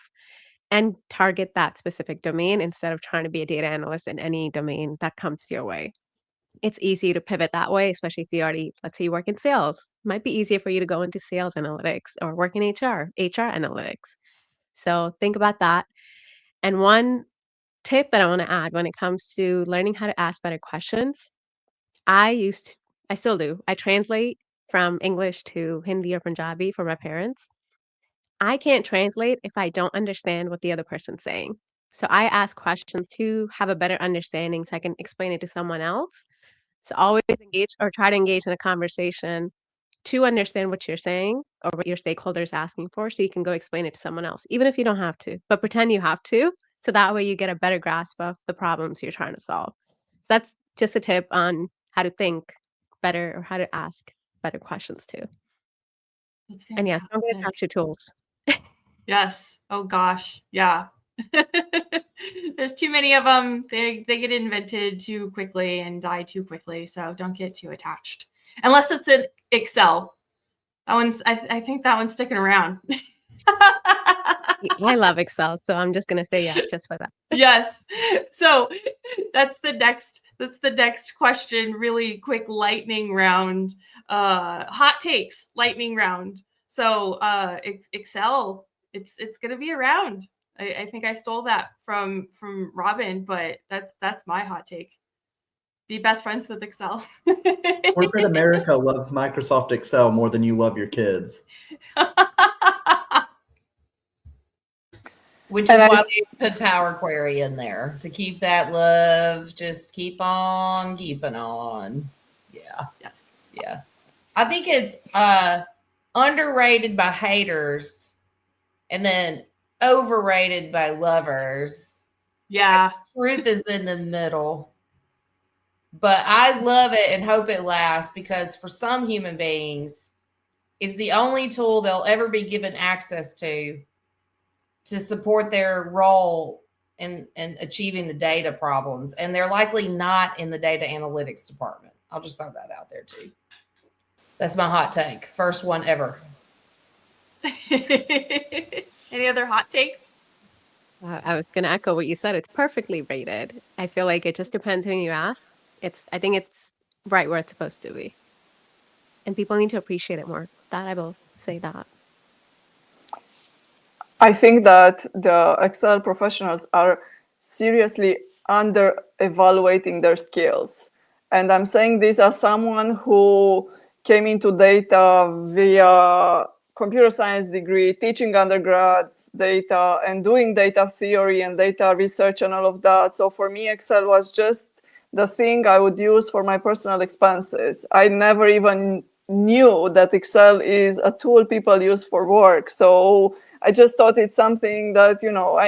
and target that specific domain instead of trying to be a data analyst in any domain that comes your way. It's easy to pivot that way, especially if you already, let's say you work in sales. It might be easier for you to go into sales analytics or work in HR analytics. So think about that. And one tip that I want to add when it comes to learning how to ask better questions, I used I still do. I translate from English to Hindi or Punjabi for my parents. I can't translate if I don't understand what the other person's saying. So I ask questions to have a better understanding so I can explain it to someone else. So always engage or try to engage in a conversation to understand what you're saying or what your stakeholder is asking for so you can go explain it to someone else, even if you don't have to, but pretend you have to. So that way you get a better grasp of the problems you're trying to solve. So that's just a tip on how to think better or how to ask better questions too. That's And yes, don't get fantastic. attached to tools. Yes. Oh gosh. Yeah. There's too many of them. They get invented too quickly and die too quickly. So don't get too attached. Unless it's in Excel. That one's I think that one's sticking around. I love Excel, so I'm just gonna say yes just for that. Yes. So that's the next question. Really quick lightning round. Hot takes lightning round. So Excel, it's gonna be around. I think I stole that from Robin, but that's my hot take. Be best friends with Excel. Corporate America loves Microsoft Excel more than you love your kids. Which is And why they put Power Query in there to keep that love. Just keep on keeping on. Yeah. Yes. Yeah. I think it's underrated by haters and then overrated by lovers. Yeah. Truth is in the middle. But I love it and hope it lasts because for some human beings, it's the only tool they'll ever be given access to support their role in achieving the data problems. And they're likely not in the data analytics department. I'll just throw that out there too. That's my hot take. First one ever. Any other hot takes? I was gonna echo what you said. It's perfectly rated. I feel like it just depends who you ask. I think it's right where it's supposed to be. And people need to appreciate it more. That I will say that. I think that the Excel professionals are seriously under evaluating their skills. And I'm saying this as someone who came into data via computer science degree, teaching undergrads data and doing data theory and data research and all of that. So for me, Excel was just the thing I would use for my personal expenses. I never even knew that Excel is a tool people use for work. So I just thought it's something that,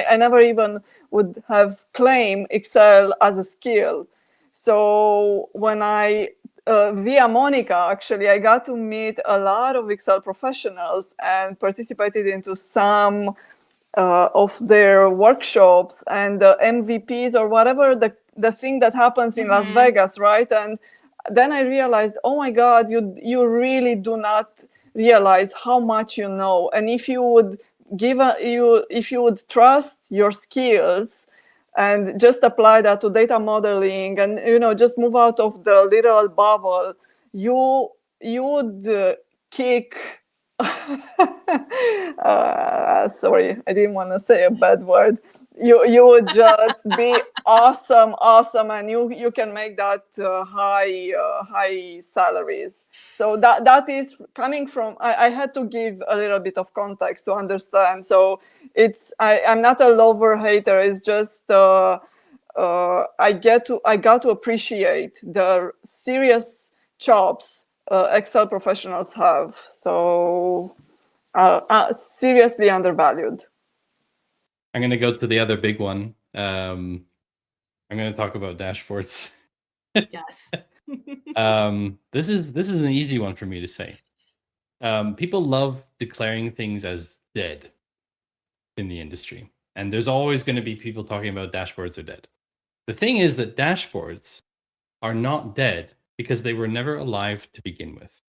I never even would have claimed Excel as a skill. So when via Monica, actually, I got to meet a lot of Excel professionals and participated into some of their workshops and the MVPs or whatever the thing that happens in Las Vegas, right? And then I realized, oh my God, you really do not realize how much you know. And if you would if you would trust your skills and just apply that to data modeling and just move out of the literal bubble, you would kick sorry, I didn't want to say a bad word. You would just be awesome, and you can make that high salaries. So that is coming from. I had to give a little bit of context to understand. So I'm not a lover hater. It's just I got to appreciate the serious chops Excel professionals have. So seriously undervalued. I'm going to go to the other big one. I'm going to talk about dashboards. Yes. This is an easy one for me to say. People love declaring things as dead in the industry. And there's always going to be people talking about dashboards are dead. The thing is that dashboards are not dead because they were never alive to begin with.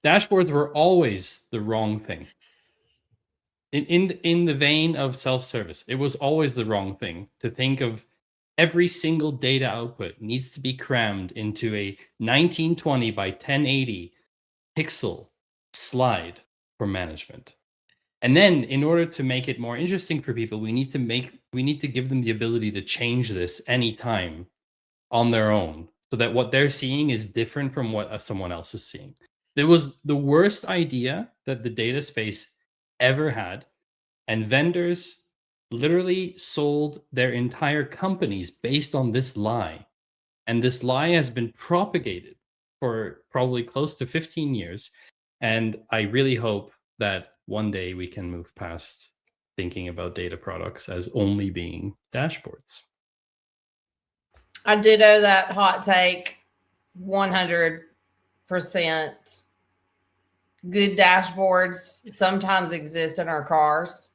Dashboards were always the wrong thing. In the vein of self-service, it was always the wrong thing to think of every single data output needs to be crammed into a 1920 by 1080 pixel slide for management. And then in order to make it more interesting for people, we need to give them the ability to change this anytime on their own so that what they're seeing is different from what someone else is seeing. It was the worst idea that the data space ever had, and vendors literally sold their entire companies based on this lie. And this lie has been propagated for probably close to 15 years. And I really hope that one day we can move past thinking about data products as only being dashboards. I ditto that hot take 100%. Good dashboards sometimes exist in our cars.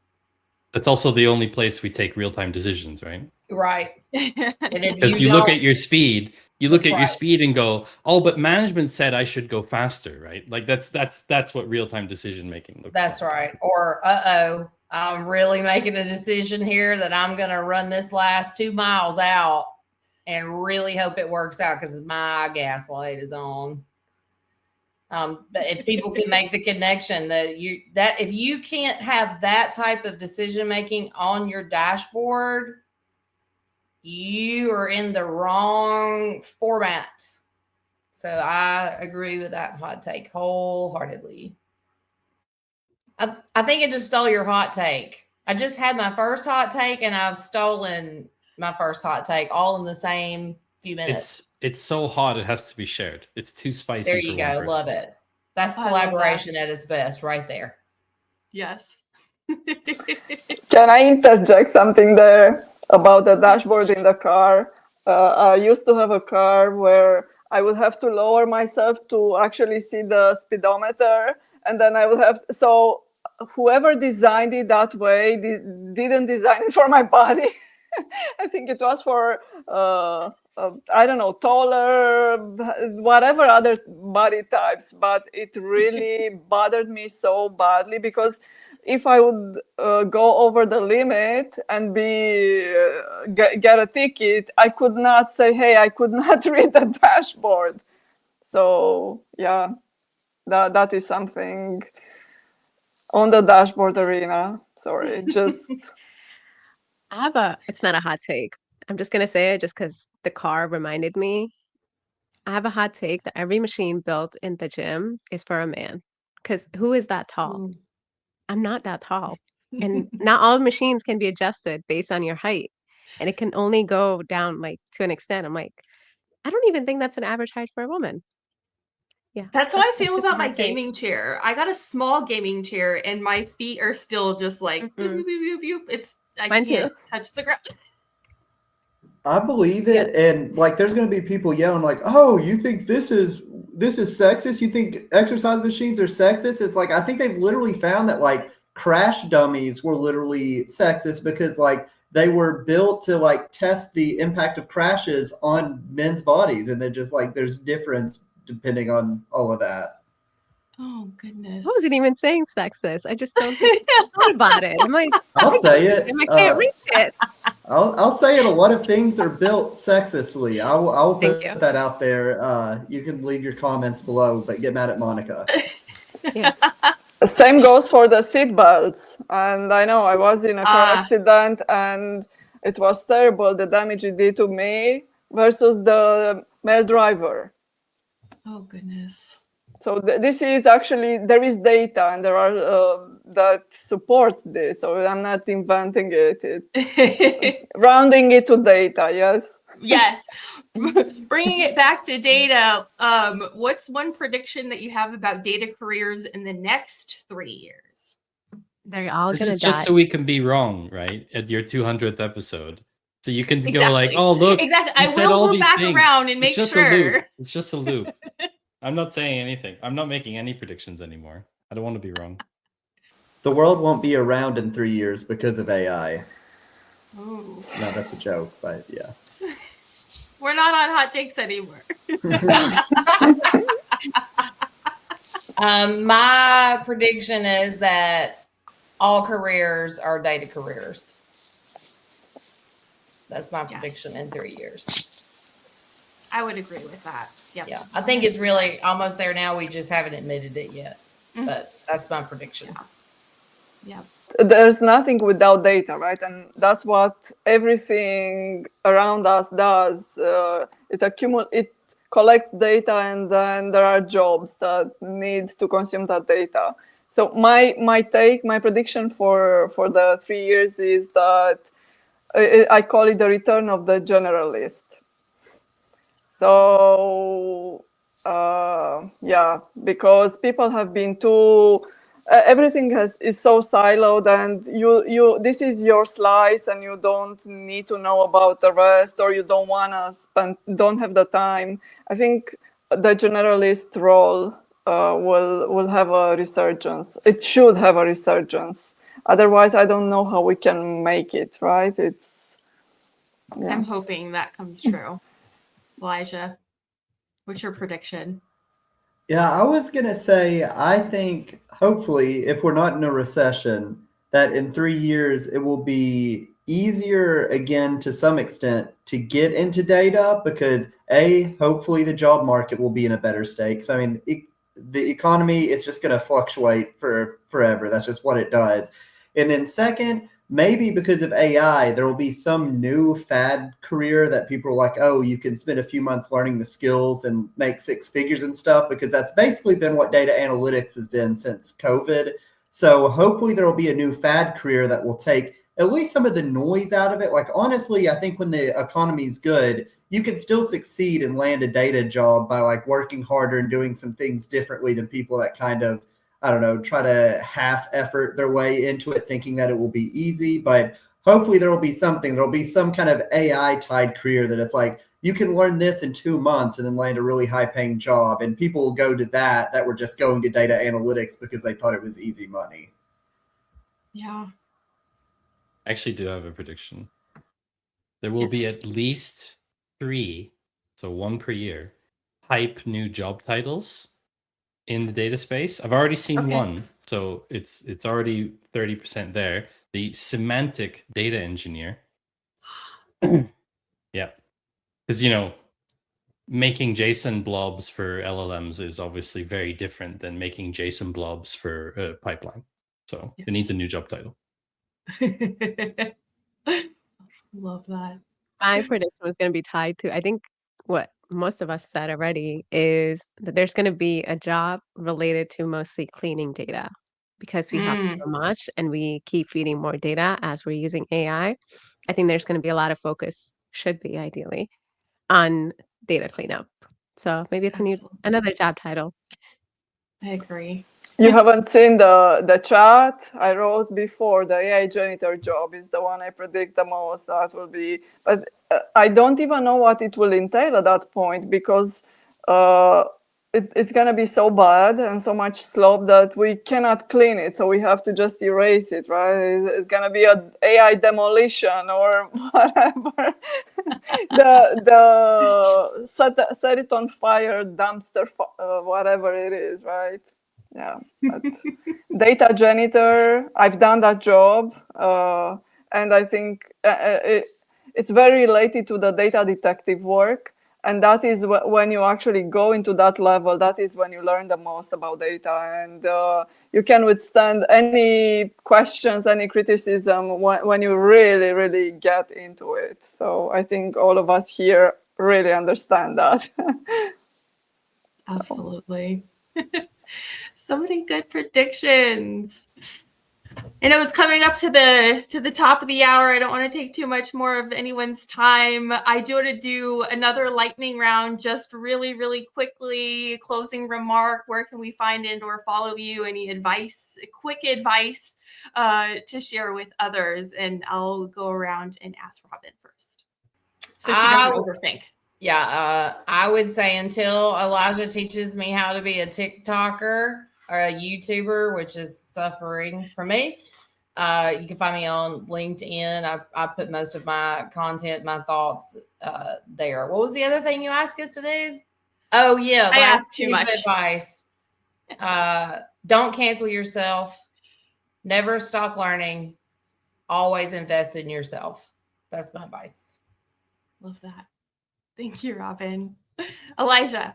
That's also the only place we take real-time decisions, right? Right. And if Because you look at your speed, your speed and go, oh, but management said I should go faster, right? Like that's what real-time decision making looks like. That's right. Or I'm really making a decision here that I'm gonna run this last 2 miles out and really hope it works out because my gas light is on. But if people can make the connection that if you can't have that type of decision making on your dashboard, you are in the wrong format. So I agree with that hot take wholeheartedly. I think it just stole your hot take. I just had my first hot take and I've stolen my first hot take all in the same few minutes. It's so hot it has to be shared. It's too spicy. There you go. Love it. That's collaboration at its best right there. Yes. Can I interject something there about the dashboard in the car? I used to have a car where I would have to lower myself to actually see the speedometer, and then I would have, so whoever designed it that way didn't design it for my body. I think it was for I don't know, taller, whatever other body types, but it really bothered me so badly because if I would go over the limit and get a ticket, I could not say, hey, I could not read the dashboard. So yeah, that is something on the dashboard arena. Sorry, just. It's not a hot take. I'm just going to say it just because the car reminded me. I have a hot take that every machine built in the gym is for a man. Because who is that tall? I'm not that tall. And not all machines can be adjusted based on your height. And it can only go down like to an extent. I'm like, I don't even think that's an average height for a woman. Yeah. That's how I feel about my gaming chair. I got a small gaming chair and my feet are still just like, boop, boop, boop, boop, boop. I can't touch the ground. I believe it, and like, there's going to be people yelling like, "Oh, you think this is sexist? You think exercise machines are sexist?" It's like, I think they've literally found that like crash dummies were literally sexist because like they were built to like test the impact of crashes on men's bodies, and they're just like there's difference depending on all of that. Oh goodness! I wasn't even saying sexist. I just don't think about it. I'm like, I'll say it. I can't read it. I'll say it. A lot of things are built sexistly. I'll put that out there. You can leave your comments below, but get mad at Monica. Yes. Same goes for the seat belts. And I know I was in a car accident and it was terrible, the damage it did to me versus the male driver. Oh goodness. So this is actually, there is data and there are that supports this. So I'm not inventing it. Rounding it to data, yes. Yes. Bringing it back to data, what's one prediction that you have about data careers in the next 3 years? They're all going to die. This is just so we can be wrong, right? At your 200th episode. So you can go like, oh, look. Exactly. I will go back around and make sure. It's just a loop. I'm not saying anything. I'm not making any predictions anymore. I don't want to be wrong. The world won't be around in 3 years because of AI. Ooh. No, that's a joke, but yeah. We're not on hot takes anymore. My prediction is that all careers are data careers. That's my prediction in 3 years. I would agree with that. Yep. Yeah, I think it's really almost there now. We just haven't admitted it yet, but that's my prediction. Yeah. There's nothing without data, right? And that's what everything around us does. It collect data, and then there are jobs that need to consume that data. So my prediction for the 3 years is that I call it the return of the generalist. So yeah, because people have been too everything is so siloed, and you this is your slice, and you don't need to know about the rest, or you don't don't have the time. I think the generalist role will have a resurgence. It should have a resurgence. Otherwise, I don't know how we can make it, right? I'm hoping that comes true. Elijah, what's your prediction? Yeah, I was going to say, I think hopefully, if we're not in a recession, that in 3 years it will be easier again to some extent to get into data because hopefully the job market will be in a better state. Because I mean, the economy, it's just going to fluctuate for forever. That's just what it does. And then second, maybe because of AI, there will be some new fad career that people are like, oh, you can spend a few months learning the skills and make 6 figures and stuff, because that's basically been what data analytics has been since COVID. So hopefully there will be a new fad career that will take at least some of the noise out of it. Like, honestly, I think when the economy's good, you can still succeed and land a data job by like working harder and doing some things differently than people that kind of, I don't know, try to half effort their way into it thinking that it will be easy. But hopefully there will be something. There will be some kind of AI tied career that it's like, you can learn this in 2 months and then land a really high paying job. And people will go to that were just going to data analytics because they thought it was easy money. Yeah. I actually do have a prediction. There will be at least 3, so 1 per year, hype new job titles in the data space. I've already seen one, so it's already 30% there. The semantic data engineer. Yeah, because making JSON blobs for LLMs is obviously very different than making JSON blobs for a pipeline. So it needs a new job title. Love that. My prediction was going to be tied to, I think what most of us said already is that there's going to be a job related to mostly cleaning data because we have so much and we keep feeding more data as we're using AI. I think there's going to be a lot of focus, should be ideally, on data cleanup. So maybe it's another job title. I agree. You haven't seen the chat I wrote before. The AI janitor job is the one I predict the most. That will be, but I don't even know what it will entail at that point, because it's going to be so bad and so much slop that we cannot clean it. So we have to just erase it, right? It's going to be an AI demolition or whatever. the set it on fire dumpster, whatever it is, right? Yeah, but data janitor, I've done that job, and I think it's very related to the data detective work, and that is when you actually go into that level, that is when you learn the most about data, and you can withstand any questions, any criticism when you really, really get into it. So I think all of us here really understand that. Absolutely. So many good predictions. And it was coming up to the top of the hour. I don't want to take too much more of anyone's time. I do want to do another lightning round, just really, really quickly. Closing remark. Where can we find and/or follow you? Any advice, quick advice to share with others? And I'll go around and ask Robin first, so she doesn't overthink. Yeah, I would say until Elijah teaches me how to be a TikToker or a YouTuber, which is suffering for me, you can find me on LinkedIn. I put most of my content, my thoughts there. What was the other thing you asked us to do? Oh, yeah. I asked too much. Advice. Don't cancel yourself. Never stop learning. Always invest in yourself. That's my advice. Love that. Thank you, Robin. Elijah.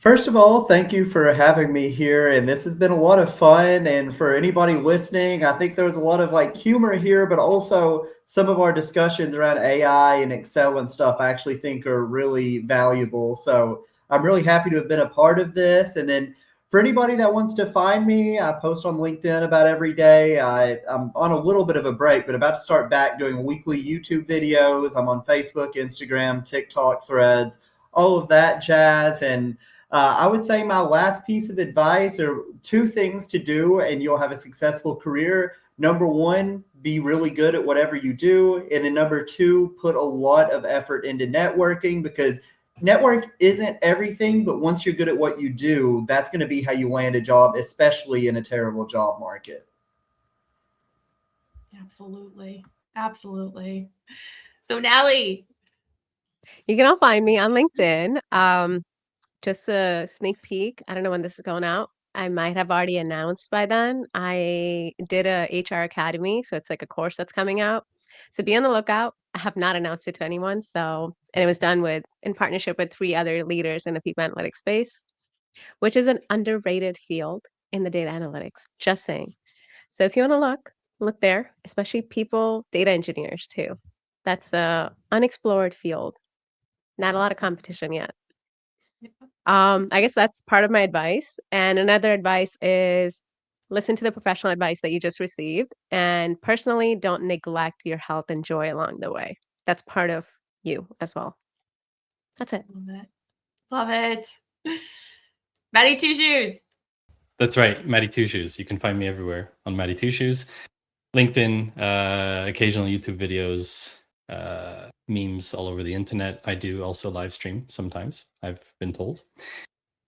First of all, thank you for having me here, and this has been a lot of fun. And for anybody listening, I think there was a lot of like humor here, but also some of our discussions around AI and Excel and stuff I actually think are really valuable. So I'm really happy to have been a part of this. And then for anybody that wants to find me, I post on LinkedIn about every day. I'm on a little bit of a break, but about to start back doing weekly YouTube videos. I'm on Facebook, Instagram, TikTok, Threads, all of that jazz. And I would say my last piece of advice are two things to do, and you'll have a successful career. Number one, be really good at whatever you do. And then number two, put a lot of effort into networking, because network isn't everything, but once you're good at what you do, that's going to be how you land a job, especially in a terrible job market. Absolutely. Absolutely. So, Nally. You can all find me on LinkedIn. Just a sneak peek. I don't know when this is going out. I might have already announced by then. I did a HR Academy, so it's like a course that's coming out. So be on the lookout. I have not announced it to anyone. And it was done in partnership with 3 other leaders in the people analytics space, which is an underrated field in the data analytics. Just saying. So if you want to look there, especially people, data engineers too. That's the unexplored field. Not a lot of competition yet. I guess that's part of my advice. And another advice is listen to the professional advice that you just received. And personally, don't neglect your health and joy along the way. That's part of you as well. That's it. Love it. Love it. Maddie Two Shoes. That's right, Maddie Two Shoes. You can find me everywhere on Maddie Two Shoes. LinkedIn, occasional YouTube videos, memes all over the internet. I do also live stream sometimes, I've been told.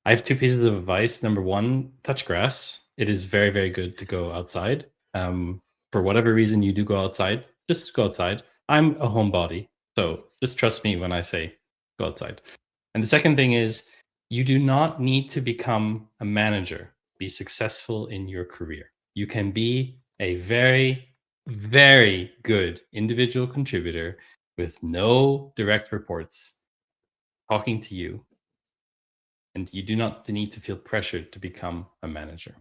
I have 2 pieces of advice. Number 1, touch grass. It is very, very good to go outside. For whatever reason you do go outside, just go outside. I'm a homebody, so just trust me when I say go outside. And the second thing is, you do not need to become a manager, be successful in your career. You can be a very, very good individual contributor with no direct reports talking to you. And you do not need to feel pressured to become a manager.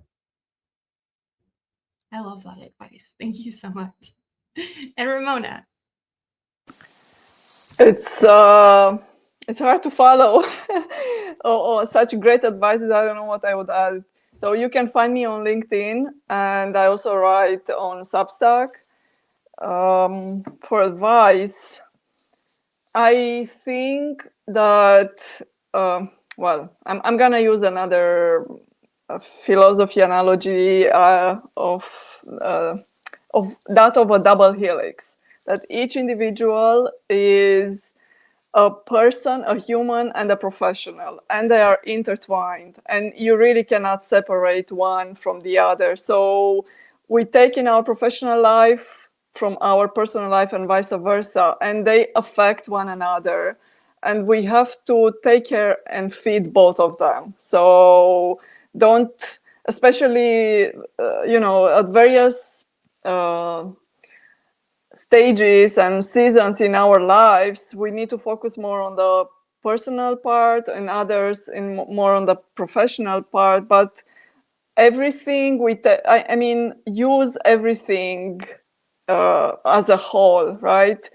I love that advice. Thank you so much. And Ramona. It's hard to follow. Such great advices. I don't know what I would add. So you can find me on LinkedIn, and I also write on Substack. For advice, I think that, I'm going to use another philosophy analogy of that of a double helix, that each individual is a person, a human, and a professional, and they are intertwined, and you really cannot separate one from the other. So we take in our professional life from our personal life and vice versa, and they affect one another, and we have to take care and feed both of them. So don't, especially at various stages and seasons in our lives, we need to focus more on the personal part, and others more on the professional part. But everything use everything as a whole, right?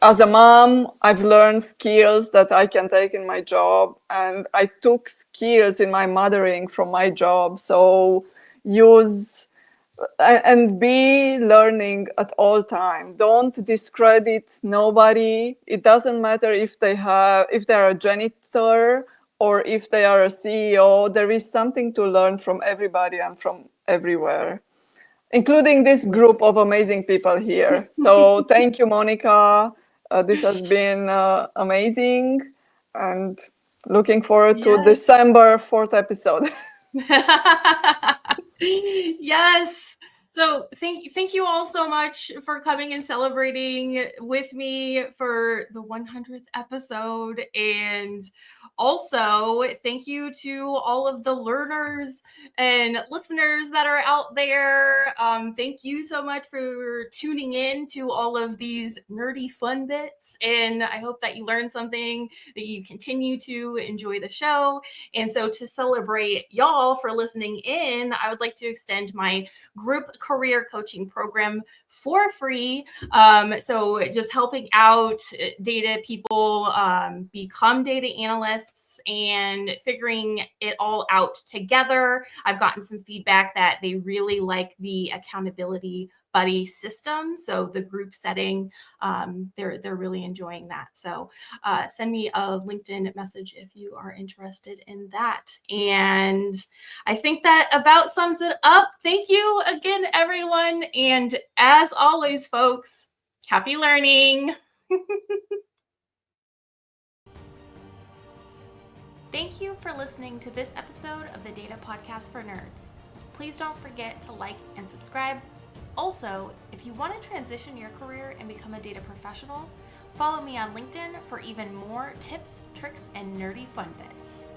As a mom, I've learned skills that I can take in my job, and I took skills in my mothering from my job. So use and be learning at all time. Don't discredit nobody. It doesn't matter if they're a janitor or if they are a CEO. There is something to learn from everybody and from everywhere, including this group of amazing people here. So thank you, Monica. This has been amazing, and looking forward to December 4th episode. Yes. So thank you all so much for coming and celebrating with me for the 100th episode. And Also, thank you to all of the learners and listeners that are out there. Thank you so much for tuning in to all of these nerdy fun bits. And I hope that you learned something, that you continue to enjoy the show. And so to celebrate y'all for listening in, I would like to extend my group career coaching program for free. So just helping out data people become data analysts and figuring it all out together. I've gotten some feedback that they really like the accountability buddy system. So the group setting, they're really enjoying that. So send me a LinkedIn message if you are interested in that. And I think that about sums it up. Thank you again, everyone. And as always, folks, happy learning. Thank you for listening to this episode of the Data Podcast for Nerds. Please don't forget to like and subscribe. Also, if you want to transition your career and become a data professional, follow me on LinkedIn for even more tips, tricks, and nerdy fun bits.